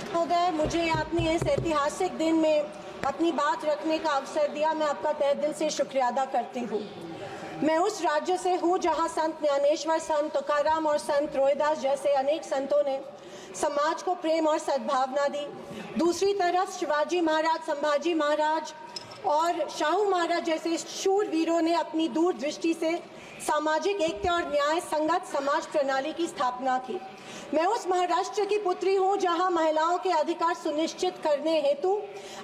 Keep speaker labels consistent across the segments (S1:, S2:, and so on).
S1: महोदय, मुझे आपने इस ऐतिहासिक दिन में अपनी बात रखने का अवसर दिया। मैं आपका तहे दिल से शुक्रिया अदा करती हूँ। मैं उस राज्य से हूँ जहाँ संत ज्ञानेश्वर, संत तुकाराम और संत रोहिदास जैसे अनेक संतों ने समाज को प्रेम और सद्भावना दी। दूसरी तरफ शिवाजी महाराज, संभाजी महाराज और शाहू महाराज जैसे शूरवीरों ने अपनी दूरदृष्टि से सामाजिक एकता और न्याय संगत समाज प्रणाली की स्थापना की। मैं उस महाराष्ट्र की पुत्री हूँ जहाँ महिलाओं के अधिकार सुनिश्चित करने हेतु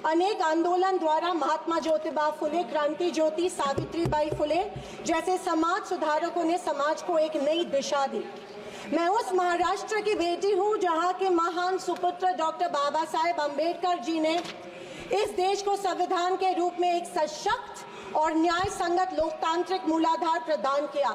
S1: अनेक आंदोलन द्वारा महात्मा ज्योतिबा फुले, क्रांति ज्योति सावित्रीबाई फुले जैसे समाज सुधारकों ने समाज को एक नई दिशा दी। मैं उस महाराष्ट्र की बेटी हूँ जहाँ के महान सुपुत्र डॉक्टर बाबा साहेब अम्बेडकर जी ने इस देश को संविधान के रूप में एक सशक्त और न्याय संगत लोकतांत्रिक मूलाधार प्रदान किया।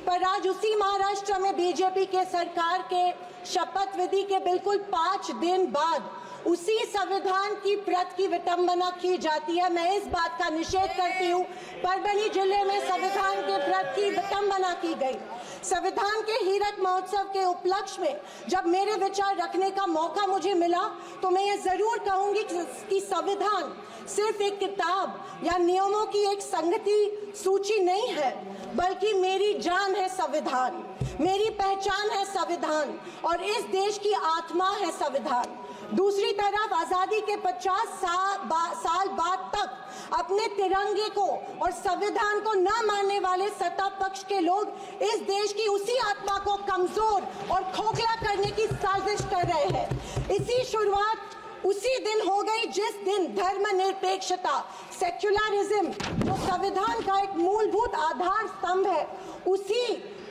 S1: पर आज उसी महाराष्ट्र में बीजेपी के सरकार के शपथ विधि के बिल्कुल 5 दिन बाद उसी संविधान की प्रत की विटंबना की जाती है। मैं इस बात का निषेध करती हूँ। परभणी जिले में संविधान के प्रत की विटंबना की गई। संविधान के हीरक महोत्सव के उपलक्ष्य में जब मेरे विचार रखने का मौका मुझे मिला तो मैं ये जरूर कहूंगी कि संविधान सिर्फ एक किताब या नियमों की एक संगति सूची नहीं है, बल्कि मेरी जान है संविधान, मेरी पहचान है संविधान और इस देश की आत्मा है संविधान। दूसरी तरफ आजादी के 50 साल बाद तक अपने तिरंगे को और संविधान को न मानने वाले सत्ता पक्ष के लोग इस देश की उसी आत्मा को कमजोर और खोखला करने की साजिश कर रहे हैं। इसी शुरुआत उसी दिन हो गई जिस दिन धर्मनिरपेक्षता, सेक्युलरिज्म जो संविधान का एक मूलभूत आधार स्तंभ है,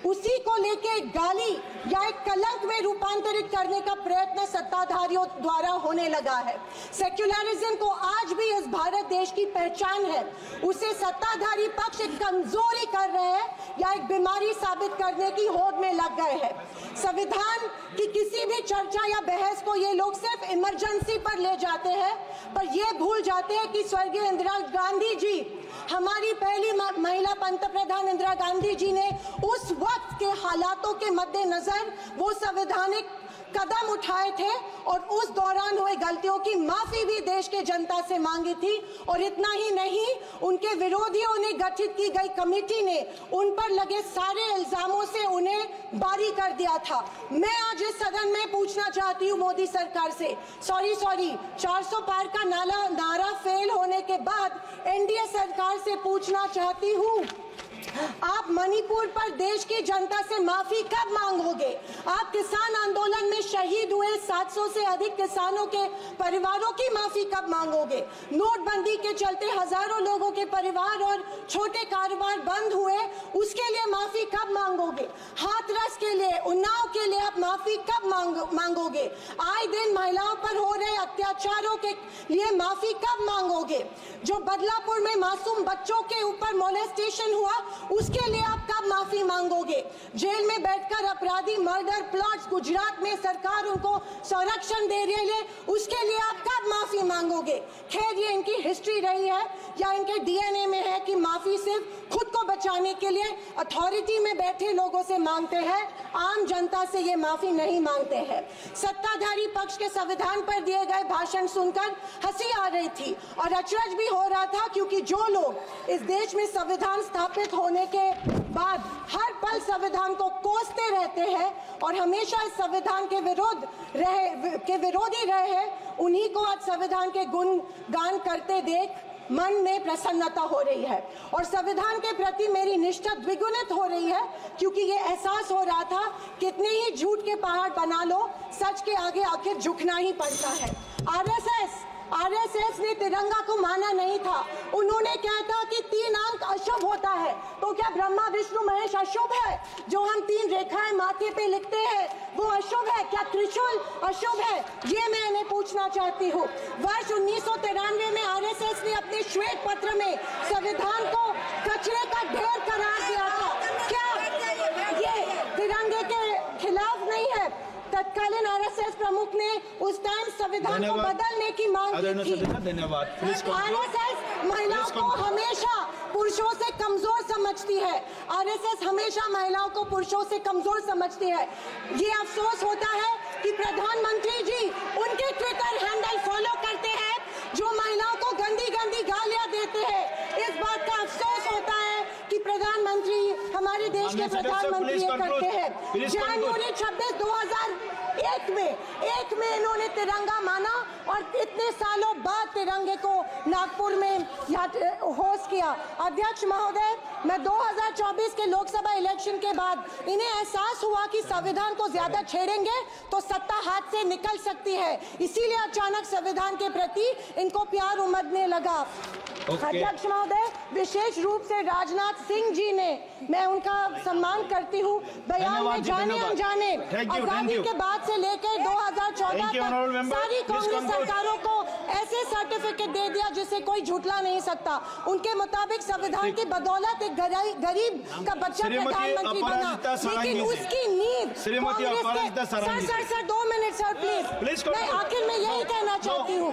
S1: उसी को लेके गाली या एक कलंक में रूपांतरित करने का प्रयत्न सत्ताधारियों द्वारा होने लगा है। सेक्युलरिज्म को आज भी इस भारत देश की पहचान है, उसे सत्ताधारी पक्ष एक कमजोरी कर रहे हैं या एक बीमारी साबित करने की होड़ में लग गए हैं। संविधान की किसी भी चर्चा या बहस को ये लोग सिर्फ इमरजेंसी पर ले जाते हैं, पर ये भूल जाते हैं कि स्वर्गीय इंदिरा गांधी जी, हमारी पहली महिला पंतप्रधान इंदिरा गांधी जी ने उस वक्त के हालातों के मद्देनजर वो संवैधानिक कदम उठाए थे और उस दौरान हुए गलतियों की माफी भी देश के जनता से मांगी थी। और इतना ही नहीं, उनके विरोधियों ने गठित की गई कमेटी ने उन पर लगे सारे इल्जामों से उन्हें बारी कर दिया था। मैं आज इस सदन में पूछना चाहती हूँ मोदी सरकार से, सॉरी 400 पार का नारा फेल होने के बाद एनडीए सरकार से पूछना चाहती हूँ, आप मणिपुर पर देश की जनता से माफी कब मांगोगे? आप किसान आंदोलन में शहीद हुए 700 से अधिक किसानों के परिवारों की माफी कब मांगोगे? नोटबंदी के चलते हजारों लोगों के परिवार और छोटे कारोबार बंद हुए, उसके लिए माफी कब मांगोगे? हाथरस के लिए, उन्नाव के लिए आप माफी कब मांगोगे? आए दिन महिलाओं पर हो रहे अत्याचारों के लिए माफी कब मांगोगे? जो बदलापुर में मासूम बच्चों के ऊपर मोलेस्टेशन हुआ, उसके लिए आप कब माफी मांगोगे? जेल में बैठकर अपराधी मर्डर प्लॉट्स गुजरात में सरकार उनको संरक्षण दे रही है, उसके लिए आप कब माफी मांगोगे? खैर, ये इनकी हिस्ट्री रही है या इनके डीएनए में है कि माफी सिर्फ खुद को बचाने के लिए अथॉरिटी में बैठे लोगों से मांगते हैं, आम जनता से ये माफी नहीं मांगते हैं। सत्ताधारी पक्ष के संविधान पर दिए गए भाषण सुनकर हंसी आ रही थी और अचरज भी हो रहा था, क्योंकि जो लोग इस देश में संविधान स्थापित होने के बाद हर पल संविधान को कोसते रहते हैं और हमेशा इस संविधान के विरोधी रहे हैं, उन्हीं को आज संविधान के गुणगान करते देख मन में प्रसन्नता हो रही है और संविधान के प्रति मेरी निष्ठा द्विगुणित हो रही है, क्योंकि ये एहसास हो रहा था कितने ही झूठ के पहाड़ बना लो, सच के आगे आखिर झुकना ही पड़ता है। आरएसएस ने तिरंगा को माना नहीं था। उन्होंने कहा था कि 3 अंक अशुभ होता है, तो क्या ब्रह्मा विष्णु महेश अशुभ है? जो हम 3 रेखाएं माथे पे लिखते हैं वो अशुभ है? क्या त्रिशूल अशुभ है? ये मैं इन्हें पूछना चाहती हूँ। वर्ष 1993 में आरएसएस ने अपने श्वेत पत्र में संविधान को कचरे का ढेर करार दिया था। क्या ये तिरंगे के खिलाफ नहीं है? तत्कालीन आरएसएस प्रमुख ने उस टाइम संविधान को बदलने की मांग की थी। आरएसएस महिलाओं को हमेशा पुरुषों से कमजोर समझती है। आरएसएस हमेशा महिलाओं को पुरुषों से कमजोर समझती है। ये अफसोस होता है कि प्रधानमंत्री जी उनके ट्विटर प्रधानमंत्री ये करते हैं। जनवरी 26, 2001 में इन्होंने तिरंगा माना और इतने सालों बाद तिरंगे को नागपुर में होस्ट किया। अध्यक्ष महोदय, मैं 2024 के लोकसभा इलेक्शन के बाद इन्हें एहसास हुआ कि संविधान को ज्यादा छेड़ेंगे तो सत्ता हाथ से निकल सकती है, इसीलिए अचानक संविधान के प्रति इनको प्यार उमड़ने लगा। अध्यक्ष महोदय, विशेष रूप से राजनाथ सिंह जी ने, मैं उनका सम्मान करती हूँ, बयान में जाने अनजाने आजादी के बाद से लेकर 2014 तक सारी कांग्रेस सरकारों को ऐसे सर्टिफिकेट दे दिया जिसे कोई झूठला नहीं सकता। उनके मुताबिक संविधान की बदौलत एक गरीब का बच्चा प्रधानमंत्री बना, लेकिन उसकी नींव सर 2 मिनट सर प्लीज। मैं आखिर में यही कहना चाहती हूँ,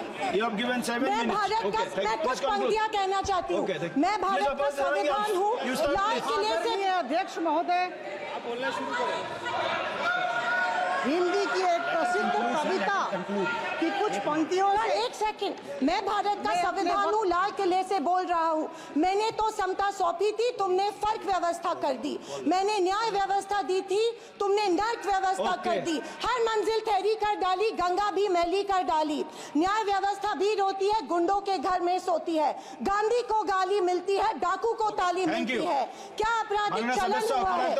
S1: मैं भारत का, मैं कुछ पंक्तियाँ कहना चाहती हूँ। मैं भारत का संविधान हूँ, लाल किले से।
S2: अध्यक्ष महोदय, हिंदी की एक प्रसिद्ध कविता की कुछ पंक्तियों से।
S1: एक सेकंड, मैं भारत का संविधान हूँ, लाल किले से बोल रहा हूँ। मैंने तो समता सौंपी थी, तुमने फर्क व्यवस्था कर दी। मैंने न्याय व्यवस्था दी थी, तुमने नर्क व्यवस्था कर दी। हर मंजिल ठहरी कर डाली, गंगा भी मैली कर डाली। न्याय व्यवस्था भी रोती है, गुंडों के घर में सोती है। गांधी को गाली मिलती है, डाकू को ताली मिलती है। क्या आपराधिक चलन हुआ है?